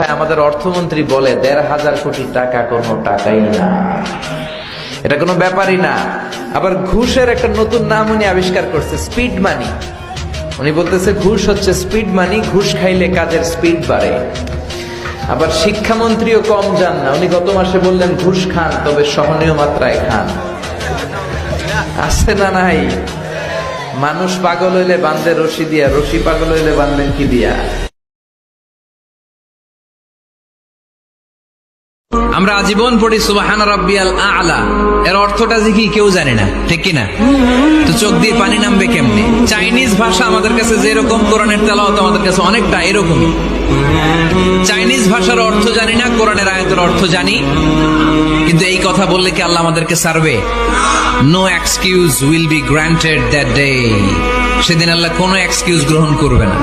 ভাষায় আমাদের অর্থমন্ত্রী বলে ১,৫০০ কোটি টাকা কোনো টাকাই না, এটা কোনো ব্যাপারই না। আবার ঘুষের একটা নতুন নাম উনি আবিষ্কার করছে, স্পিড মানি। উনি বলতেছে ঘুষ হচ্ছে স্পিড মানি, ঘুষ খাইলে কাজের স্পিড বাড়ে। আবার শিক্ষামন্ত্রীও কম যান না, উনি গত মাসে বললেন ঘুষ খান তবে সহনীয় মাত্রায় খান। আছে না নাই? মানুষ পাগল হইলে বান্ধে রশি দিয়া, রশি পাগল হইলে বান্ধেন কি দিয়া? আমরা আজীবন পড়ি সুবহান রাব্বিয়াল আ'লা, এর অর্থটা যে কি কেউ জানে না, ঠিক কিনা? তো চোখ দিয়ে পানি নামবে কেমনে? চাইনিজ ভাষা আমাদের কাছে যেরকম, কোরআনের তেলাওয়াত আমাদের কাছে অনেকটা এরকমই। চাইনিজ ভাষার অর্থ জানি না, কোরআনের আয়াতের অর্থ জানি, কিন্তু এই কথা বললে কি আল্লাহ আমাদেরকে ছাড়বে? No excuse will be granted that day. সেদিন আল্লাহ কোনো এক্সকিউজ গ্রহণ করবে না।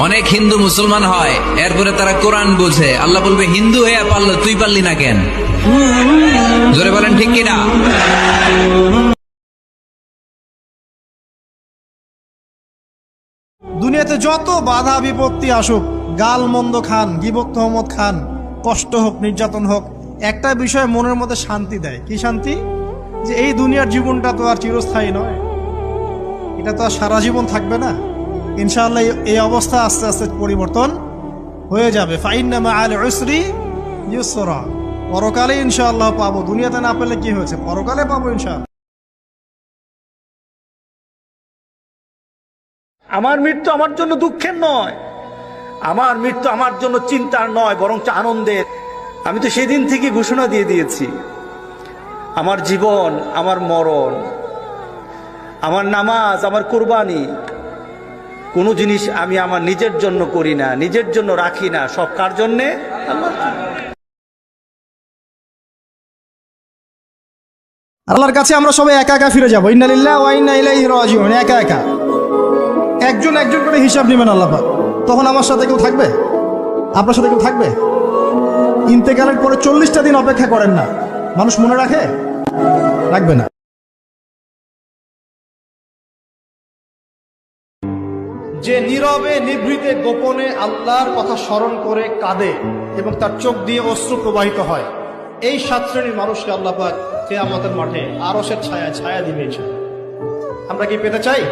অনেক হিন্দু মুসলমান হয়, এরপরে তারা কোরআন বোঝে, আল্লাহ বলবে হিন্দু হয়ে পারলো, তুই পারলি না কেন? জোরে বলেন ঠিক কিনা? দুনিয়াতে যত বাধা বিপত্তি আসুক, গাল মন্দ খান, গীবত তহমত খান, কষ্ট হোক, নির্যাতন হোক, একটা বিষয় মনের মধ্যে শান্তি দেয়। কি শান্তি? যে এই দুনিয়ার জীবনটা তো আর চিরস্থায়ী নয়, এটা তো আর সারা জীবন থাকবে না। ইনশাআল্লাহ এই অবস্থা আস্তে আস্তে পরিবর্তন হয়ে যাবে। ফাইন্না মাআল উসরি ইউসরা, পরকালে ইনশাআল্লাহ পাবো। দুনিয়াতে না পেলে কি হয়েছে, পরকালে পাবো ইনশাআল্লাহ। আমার মৃত্যু আমার জন্য দুঃখের নয়, আমার মৃত্যু আমার জন্য চিন্তার নয়, বরং আনন্দের। আমি তো সেদিন থেকে ঘোষণা দিয়ে দিয়েছি, আমার জীবন, আমার মরণ, আমার নামাজ, আমার কুরবানি, কোনো জিনিস আমি আমার নিজের জন্য করি না, নিজের জন্য রাখি না, সব কার জন্যে? আল্লাহর কাছে আমরা সবাই একা একা ফিরে যাবো। ইন্না লিল্লাহি ওয়া ইন্না ইলাইহি রাজিউন। একা একা একজন একজন করে হিসাব নেবেন আল্লাহ পাক। তখন আমার সাথে কেউ থাকবে? আপনার সাথে কেউ থাকবে? ইন্তেকালের পরে 40টা দিন অপেক্ষা করেন না, মানুষ মনে রাখে? রাখবে না। যে নীরবে নিভৃতে গোপনে আল্লাহর কথা স্মরণ করে কাঁদে এবং তার চোখ দিয়ে অশ্রু প্রবাহিত হয়, এই 7 শ্রেণীর মানুষকে আল্লাহ পাক কিয়ামতের মাঠে আরশের ছায়া দিবে। আমরা কি পেতে চাই?